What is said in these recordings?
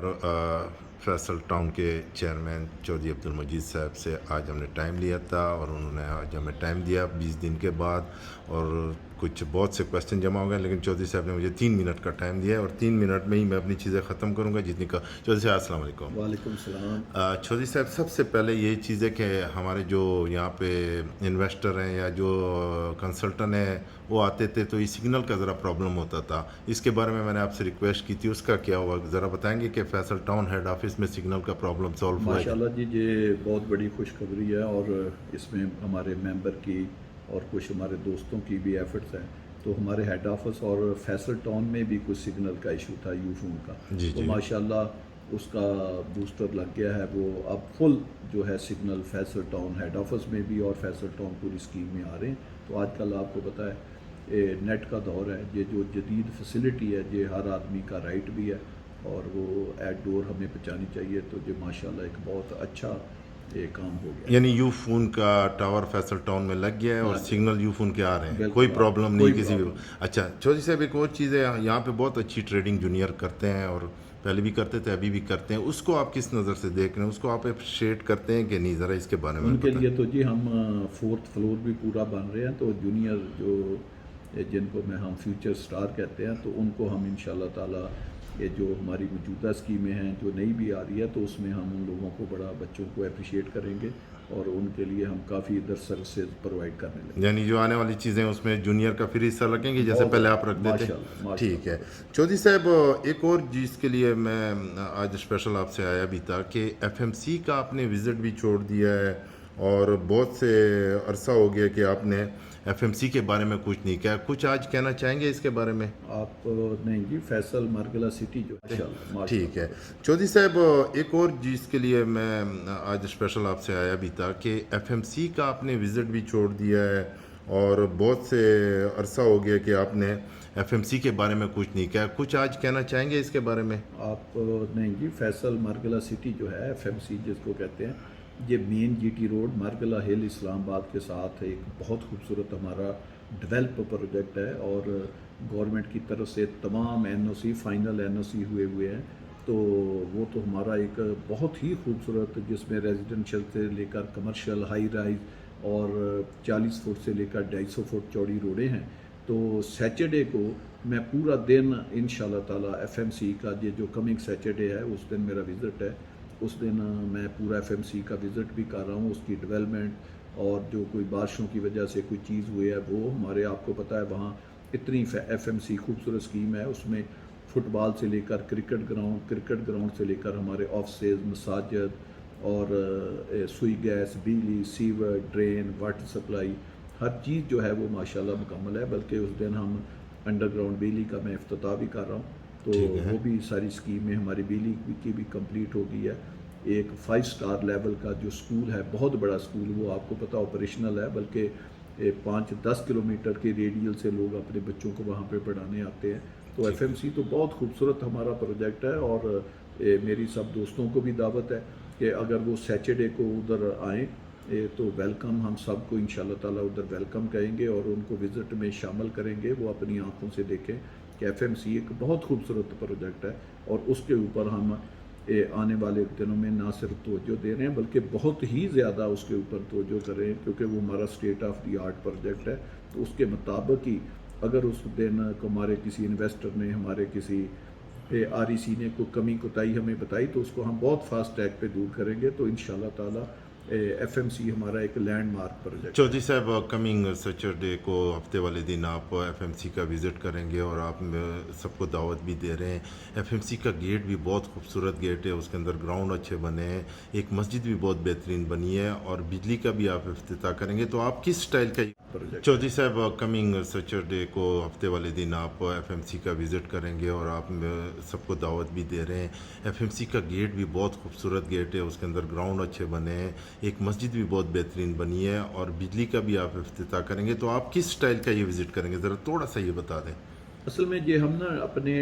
اور فیصل ٹاؤن کے چیئرمین چودھری عبدالمجید صاحب سے آج ہم نے ٹائم لیا تھا، اور انہوں نے آج ہمیں ٹائم دیا 20 دن کے بعد، اور کچھ بہت سے کویسچن جمع ہو گئے، لیکن چودھری صاحب نے مجھے 3 منٹ کا ٹائم دیا ہے، اور 3 منٹ میں ہی میں اپنی چیزیں ختم کروں گا جتنی کا۔ چودھری صاحب السلام علیکم۔ وعلیکم السلام۔ چودھری صاحب، سب سے پہلے یہ چیز ہے کہ ہمارے جو یہاں پہ انویسٹر ہیں یا جو کنسلٹن ہیں وہ آتے تھے تو یہ سگنل کا ذرا پرابلم ہوتا تھا، اس کے بارے میں نے آپ سے ریکویسٹ کی تھی، اس کا کیا ہوا؟ ذرا بتائیں گے کہ فیصل ٹاؤن ہیڈ آفس میں سگنل کا پرابلم سالو ہوا ہے؟ ماشاءاللہ جی، یہ بہت بڑی خوشخبری ہے، اور اس میں ہمارے ممبر کی اور کچھ ہمارے دوستوں کی بھی ایفرٹس ہیں۔ تو ہمارے ہیڈ آفس اور فیصل ٹاؤن میں بھی کچھ سگنل کا ایشو تھا یو فون کا، تو ماشاءاللہ اس کا بوسٹر لگ گیا ہے، وہ اب فل جو ہے signal Faisal town head office میں بھی اور فیصل ٹاؤن پوری اسکیم میں آ رہے ہیں۔ تو آج کل آپ کو پتہ ہے نیٹ کا دور ہے، یہ جو جدید فیسلٹی ہے یہ ہر آدمی کا رائٹ بھی ہے، اور وہ ایٹ ڈور ہمیں پہنچانی چاہیے، تو یہ ماشاءاللہ ایک بہت اچھا یہ کام ہو گیا۔ یعنی یو فون کا ٹاور فیصل ٹاؤن میں لگ گیا ہے اور سگنل یو فون کے آ رہے ہیں، کوئی پرابلم نہیں کسی بھی۔ اچھا چودھری صاحب، ایک اور چیز ہے، یہاں پہ بہت اچھی ٹریڈنگ جونیئر کرتے ہیں، اور پہلے بھی کرتے تھے ابھی بھی کرتے ہیں، اس کو آپ کس نظر سے دیکھ رہے ہیں؟ اس کو آپ اپریشیٹ کرتے ہیں کہ نہیں؟ ذرا اس کے بارے میں ان کے بتائیں۔ لیے تو جی ہم 4th فلور بھی پورا بن رہے ہیں، تو جونیئر جو جن کو ہم فیوچر سٹار کہتے ہیں، تو ان کو ہم انشاءاللہ تعالیٰ یہ جو ہماری موجودہ اسکیمیں ہیں جو نئی بھی آ رہی ہے تو اس میں ہم ان لوگوں کو بڑا بچوں کو اپریشیٹ کریں گے، اور ان کے لیے ہم کافی ادھر سروسز پرووائڈ کرنے لگے۔ یعنی جو آنے والی چیزیں اس میں جونیئر کا فری حصہ لگیں گے جیسے پہلے آپ رکھتے تھے؟ ٹھیک ہے چودھری صاحب، ایک اور چیز کے لیے میں آج اسپیشل آپ سے آیا بھی تھا کہ ایف ایم سی کا آپ نے وزٹ بھی چھوڑ دیا ہے، اور بہت سے عرصہ ہو گیا کہ آپ نے ایف ایم سی کے بارے میں کچھ نہیں کہا، کچھ آج کہنا چاہیں گے اس کے بارے میں؟ آپ نہیں جی، فیصل مارگلہ سٹی جو ہے۔ ٹھیک ہے چودھری صاحب، ایک اور چیز کے لیے میں آج اسپیشل آپ سے آیا بھی تھا کہ ایف ایم سی کا آپ نے وزٹ بھی چھوڑ دیا ہے، اور بہت سے عرصہ ہو گیا کہ آپ نے ایف ایم سی کے بارے میں کچھ نہیں کہا، کچھ آج کہنا چاہیں گے اس کے بارے میں؟ آپ نہیں جی، فیصل مارگلہ سٹی جو ہے ایف ایم سی جس کو کہتے ہیں، یہ مین جی ٹی روڈ مارگلہ ہل اسلام آباد کے ساتھ ایک بہت خوبصورت ہمارا ڈیولپ پروجیکٹ ہے، اور گورنمنٹ کی طرف سے تمام این او سی فائنل این او سی ہوئے ہیں، تو وہ تو ہمارا ایک بہت ہی خوبصورت، جس میں ریزیڈنشل سے لے کر کمرشل ہائی رائز اور 40 فٹ سے لے کر 250 فٹ چوڑی روڈیں ہیں۔ تو سیچرڈے کو میں پورا دن انشاءاللہ تعالیٰ ایف ایم سی کا یہ جو کمنگ سیچرڈے ہے اس دن میرا وزٹ ہے، اس دن میں پورا ایف ایم سی کا وزٹ بھی کر رہا ہوں، اس کی ڈیولپمنٹ، اور جو کوئی بارشوں کی وجہ سے کوئی چیز ہوئی ہے وہ ہمارے، آپ کو پتہ ہے وہاں اتنی ایف ایم سی خوبصورت اسکیم ہے، اس میں فٹ بال سے لے کر کرکٹ گراؤنڈ سے لے کر ہمارے آفسز، مساجد اور سوئی گیس، بجلی، سیور، ڈرین، واٹر سپلائی، ہر چیز جو ہے وہ ماشاءاللہ مکمل ہے، بلکہ اس دن ہم انڈر گراؤنڈ بجلی کا میں افتتاح بھی کر رہا ہوں، تو وہ بھی ساری اسکیم میں ہماری بجلی کی بھی کمپلیٹ ہو گئی ہے۔ ایک 5 سٹار لیول کا جو اسکول ہے، بہت بڑا اسکول، وہ آپ کو پتہ آپریشنل ہے، بلکہ 5-10 کلومیٹر کے ریڈیل سے لوگ اپنے بچوں کو وہاں پہ پڑھانے آتے ہیں۔ تو ایف ایم سی تو بہت خوبصورت ہمارا پروجیکٹ ہے، اور میری سب دوستوں کو بھی دعوت ہے کہ اگر وہ سیچرڈے کو ادھر آئیں تو ویلکم، ہم سب کو انشاءاللہ تعالیٰ ادھر ویلکم کہیں گے، اور ان کو وزٹ میں شامل کریں گے، وہ اپنی آنکھوں سے دیکھیں کہ ایف ایم سی ایک بہت خوبصورت پروجیکٹ ہے، اور اس کے اوپر ہم آنے والے دنوں میں نہ صرف توجہ دے رہے ہیں بلکہ بہت ہی زیادہ اس کے اوپر توجہ کر رہے ہیں، کیونکہ وہ ہمارا state of the art project ہے۔ تو اس کے مطابق ہی اگر اس دن ہمارے کسی انویسٹر نے، ہمارے کسی آر ای سی نے کوئی کمی کوتاہی ہمیں بتائی تو اس کو ہم بہت فاسٹ ٹریک پہ دور کریں گے، تو انشاءاللہ تعالیٰ ایف ایم سی ہمارا ایک لینڈ مارک پروجیکٹ۔ چودھری صاحب، کمنگ سیچرڈے کو ہفتے والے دن آپ ایف ایم سی کا وزٹ کریں گے، اور آپ سب کو دعوت بھی دے رہے ہیں۔ ایف ایم سی کا گیٹ بھی بہت خوبصورت گیٹ ہے، اس کے اندر گراؤنڈ اچھے بنے ہیں، ایک مسجد بھی بہت بہترین بنی ہے، اور بجلی کا بھی آپ افتتاح کریں گے، تو آپ کس سٹائل کا پروجیکٹ؟ چودھری صاحب، کمنگ سیچرڈے کو ہفتے والے دن آپ ایف ایم سی کا وزٹ کریں گے، اور آپ سب کو دعوت بھی دے رہے ہیں۔ ایف ایم سی کا گیٹ بھی بہت خوبصورت گیٹ ہے، اس کے اندر گراؤنڈ اچھے بنے ہیں، ایک مسجد بھی بہت بہترین بنی ہے، اور بجلی کا بھی آپ افتتاح کریں گے، تو آپ کس سٹائل کا یہ وزٹ کریں گے؟ ذرا تھوڑا سا یہ بتا دیں۔ اصل میں یہ ہم نا اپنے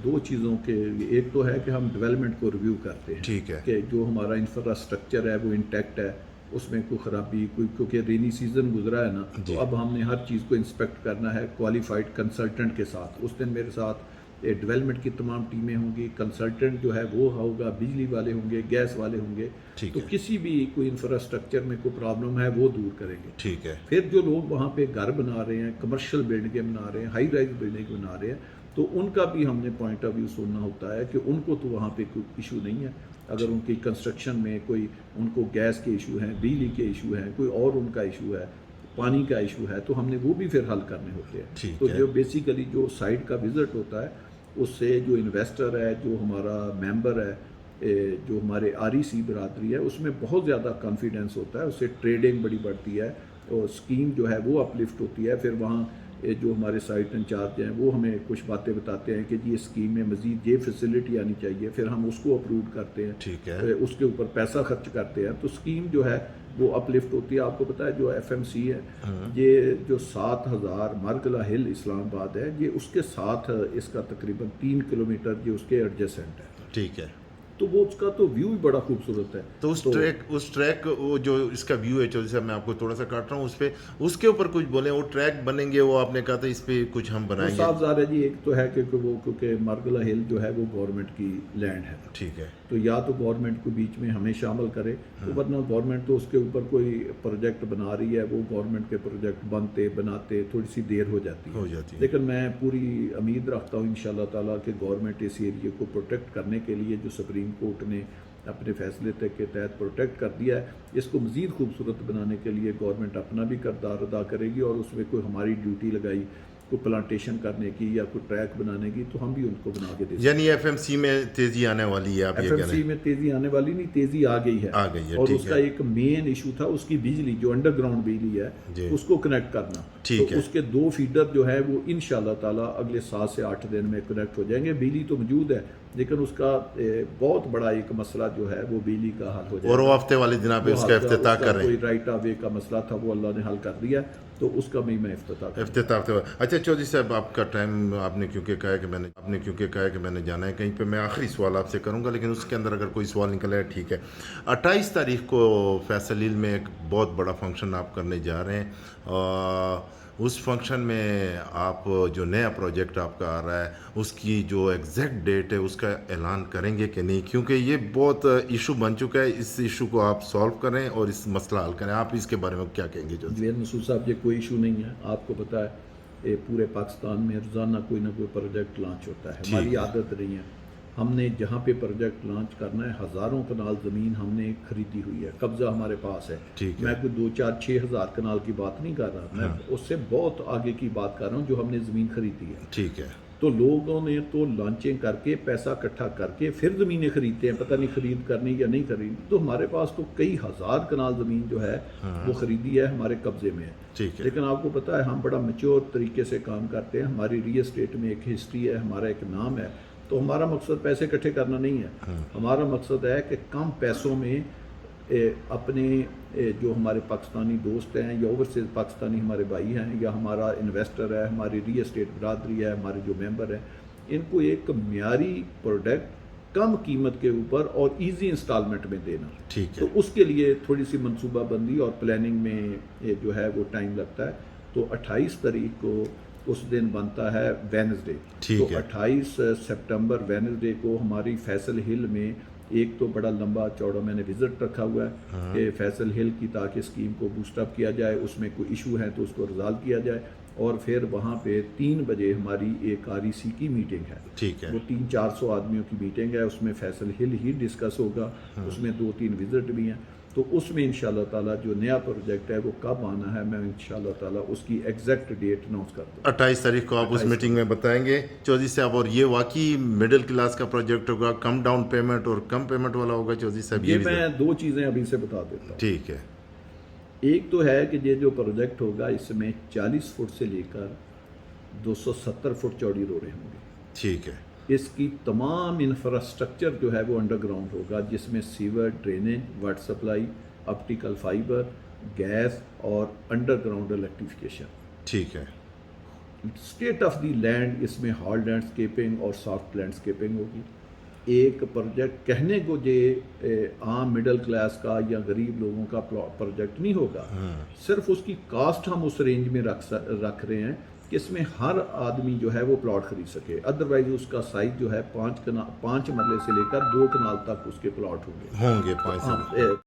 2 چیزوں کے، ایک تو ہے کہ ہم ڈیولپمنٹ کو ریویو کرتے ہیں، ٹھیک ہے، کہ جو ہمارا انفراسٹرکچر ہے وہ انٹیکٹ ہے، اس میں کوئی خرابی، کیونکہ رینی سیزن گزرا ہے نا، تو اب ہم نے ہر چیز کو انسپیکٹ کرنا ہے کوالیفائڈ کنسلٹنٹ کے ساتھ۔ اس دن میرے ساتھ ڈیولپمنٹ کی تمام ٹیمیں ہوں گی، کنسلٹنٹ جو ہے وہ ہوگا، بجلی والے ہوں گے، گیس والے ہوں گے، ٹھیک تو ہے کسی بھی کوئی انفراسٹرکچر میں کوئی پرابلم ہے وہ دور کریں گے. ٹھیک ہے پھر جو لوگ وہاں پہ گھر بنا رہے ہیں، کمرشل بلڈنگیں بنا رہے ہیں، ہائی رائز بلڈنگ بنا رہے ہیں، تو ان کا بھی ہم نے پوائنٹ آف ویو سننا ہوتا ہے کہ ان کو تو وہاں پہ کوئی ایشو نہیں ہے. اگر ان کی کنسٹرکشن میں کوئی ان کو گیس کے ایشو ہیں، بجلی کے ایشو ہیں، کوئی اور ان کا ایشو ہے، پانی کا ایشو ہے، تو ہم نے وہ بھی پھر حل کرنے ہوتے ہیں. ٹھیک تو ہے جو بیسیکلی جو سائٹ کا وزٹ ہوتا ہے اس سے جو انویسٹر ہے، جو ہمارا ممبر ہے، جو ہمارے REC برادری ہے، اس میں بہت زیادہ کانفیڈنس ہوتا ہے، اس سے ٹریڈنگ بڑی بڑھتی ہے اور اسکیم جو ہے وہ اپلفٹ ہوتی ہے. پھر وہاں جو ہمارے سائٹ انچارج ہیں وہ ہمیں کچھ باتیں بتاتے ہیں کہ جی اس اسکیم میں مزید یہ فیسلٹی آنی چاہیے، پھر ہم اس کو اپروو کرتے ہیں، ٹھیک ہے اس کے اوپر پیسہ خرچ کرتے ہیں، تو اسکیم جو ہے وہ اپلفٹ ہوتی ہے. آپ کو پتہ ہے جو FMC ہے، یہ جو 7000 مارکلہ ہل اسلام آباد ہے، یہ اس کے ساتھ اس کا تقریباً 3 کلومیٹر یہ اس کے ایڈجسنٹ ہے، ٹھیک ہے تو وہ اس کا تو ویو ہی بڑا خوبصورت ہے. تو اس ٹریک وہ جو اس کا ویو ہے چودھری صاحب، میں آپ کو تھوڑا سا کاٹ رہا ہوں، اس پہ اس کے اوپر کچھ بولیں. وہ ٹریک بنیں گے، وہ آپ نے کہا تھا اس پہ کچھ ہم بنائیں گے. صاف ظاہر ہے جی، ایک تو ہے کہ وہ کیونکہ مارگلہ ہل جو ہے وہ گورنمنٹ کی لینڈ ہے، ٹھیک ہے تو یا تو گورنمنٹ کو بیچ میں ہمیں شامل کرے، تو ورنہ گورنمنٹ تو اس کے اوپر کوئی پروجیکٹ بنا رہی ہے، وہ گورنمنٹ کے پروجیکٹ بناتے تھوڑی سی دیر ہو جاتی ہے. لیکن میں پوری امید رکھتا ہوں انشاءاللہ تعالیٰ کہ گورنمنٹ اس ایریے کو پروٹیکٹ کرنے کے لیے جو سپریم کورٹ نے اپنے فیصلے کے تحت پروٹیکٹ کر دیا ہے، اس کو مزید خوبصورت بنانے کے لیے گورنمنٹ اپنا بھی کردار ادا کرے گی، اور اس میں کوئی ہماری ڈیوٹی لگائی کوئی پلانٹیشن کرنے کی یا کوئی ٹریک بنانے کی، تو ہم بھی ان کو بنا کے دیں. یعنی FMC میں تیزی آنے والی ہے، آپ یہ کہہ رہے ہیں؟ FMC میں تیزی آنے والی نہیں، تیزی آ گئی ہے. اور اس کا ایک مین ایشو تھا اس کی بجلی، جو انڈر گراؤنڈ بجلی ہے اس کو کنیکٹ کرنا. تو اس کے 2 فیڈر جو ہے وہ انشاءاللہ تعالیٰ اگلے 7 سے 8 دن میں کنیکٹ ہو جائیں گے. بجلی تو موجود ہے لیکن اس کا بہت بڑا ایک مسئلہ جو ہے وہ بجلی کا حل ہو جائے گا، اور وہ ہفتے والے دن آپ اس کا افتتاح کر رہے ہیں. کوئی رائٹ آف وے کا مسئلہ تھا وہ اللہ نے حل کر دیا، تو اس کا بھی میں افتتاح اچھا چودھری صاحب، آپ کا ٹائم آپ نے کیونکہ کہا کہ میں نے جانا ہے کہیں پہ، میں آخری سوال آپ سے کروں گا، لیکن اس کے اندر اگر کوئی سوال نکل آئے ٹھیک ہے. 28 تاریخ کو فیصل ہل میں ایک بہت بڑا فنکشن آپ کرنے جا رہے ہیں. اس فنکشن میں آپ جو نیا پروجیکٹ آپ کا آ رہا ہے اس کی جو ایگزیکٹ ڈیٹ ہے اس کا اعلان کریں گے کہ نہیں؟ کیونکہ یہ بہت ایشو بن چکا ہے، اس ایشو کو آپ سالو کریں اور اس مسئلہ حل کریں. آپ اس کے بارے میں کیا کہیں گے؟ جوید مسعود صاحب، یہ کوئی ایشو نہیں ہے. آپ کو پتہ ہے پورے پاکستان میں روزانہ کوئی نہ کوئی پروجیکٹ لانچ ہوتا ہے، ہماری عادت نہیں ہے. ہم نے جہاں پہ پروجیکٹ لانچ کرنا ہے، ہزاروں کنال زمین ہم نے خریدی ہوئی ہے، قبضہ ہمارے پاس ہے. میں کوئی 2-4-6 ہزار کنال کی بات نہیں کر رہا، میں اس سے بہت آگے کی بات کر رہا ہوں جو ہم نے زمین خریدی ہے. ٹھیک ہے. تو لوگوں نے تو لانچیں کر کے پیسہ اکٹھا کر کے پھر زمینیں خریدتے ہیں، پتہ نہیں خرید کرنی یا نہیں خرید. تو ہمارے پاس تو کئی ہزار کنال زمین جو ہے وہ خریدی ہے، ہمارے قبضے میں ہے. لیکن آپ کو پتہ ہے ہم بڑا میچور طریقے سے کام کرتے ہیں. ہماری ریل اسٹیٹ میں ایک ہسٹری ہے، ہمارا ایک نام ہے. تو ہمارا مقصد پیسے اکٹھے کرنا نہیں ہے، ہمارا مقصد ہے کہ کم پیسوں میں اپنے جو ہمارے پاکستانی دوست ہیں یا اوورسیز پاکستانی ہمارے بھائی ہیں یا ہمارا انویسٹر ہے، ہماری ریل اسٹیٹ برادری ہے، ہمارے جو ممبر ہیں، ان کو ایک معیاری پروڈکٹ کم قیمت کے اوپر اور ایزی انسٹالمنٹ میں دینا. تو اس کے لیے تھوڑی سی منصوبہ بندی اور پلاننگ میں جو ہے وہ ٹائم لگتا ہے. تو 28 تاریخ کو اس دن بنتا ہے وینسڈے. تو 28 سپٹمبر وینسڈے کو ہماری فیصل ہل میں ایک تو بڑا لمبا چوڑا میں نے وزٹ رکھا ہوا ہے کہ فیصل ہل کی تاکہ اسکیم کو بوسٹ اپ کیا جائے، اس میں کوئی ایشو ہے تو اس کو ریزالو کیا جائے. اور پھر وہاں پہ 3 بجے ہماری ایک REC کی میٹنگ ہے، وہ 300-400 آدمیوں کی میٹنگ ہے. اس میں فیصل ہل ہی ڈسکس ہوگا، اس میں 2-3 وزٹ بھی ہیں. تو اس میں انشاءاللہ تعالیٰ جو نیا پروجیکٹ ہے وہ کب آنا ہے، میں انشاءاللہ تعالیٰ اس کی ایگزیکٹ ڈیٹ اناؤنس کر دوں. 28 تاریخ کو آپ اس میٹنگ میں بتائیں گے چودھری صاحب. اور یہ واقعی مڈل کلاس کا پروجیکٹ ہوگا، کم ڈاؤن پیمنٹ اور کم پیمنٹ والا ہوگا چودھری صاحب؟ یہ میں 2 چیزیں ابھی سے بتا دیتا ہوں. ٹھیک ہے. ایک تو ہے کہ یہ جو پروجیکٹ ہوگا اس میں 40 فٹ سے لے کر 270 فٹ چوڑی روڈیں ہوں گی. ٹھیک ہے. اس کی تمام انفراسٹرکچر جو ہے وہ انڈر گراؤنڈ ہوگا، جس میں sewer, drainage, water supply, optical fibre, gas اور انڈر گراؤنڈ الیکٹریفیکیشن. ٹھیک ہے. اسٹیٹ آف دی لینڈ اس میں ہارڈ لینڈسکیپنگ اور سافٹ لینڈسکیپنگ ہوگی. ایک پروجیکٹ کہنے کو عام مڈل کلاس کا یا غریب لوگوں کا پروجیکٹ نہیں ہوگا، صرف اس کی کاسٹ ہم اس رینج میں رکھ رہے ہیں کہ اس میں ہر آدمی جو ہے وہ پلاٹ خرید سکے، ادروائز اس کا سائز جو ہے 5 مرلے سے لے کر 2 کنال تک اس کے پلاٹ ہوں گے۔ ہوں گے 5 ہاں، سال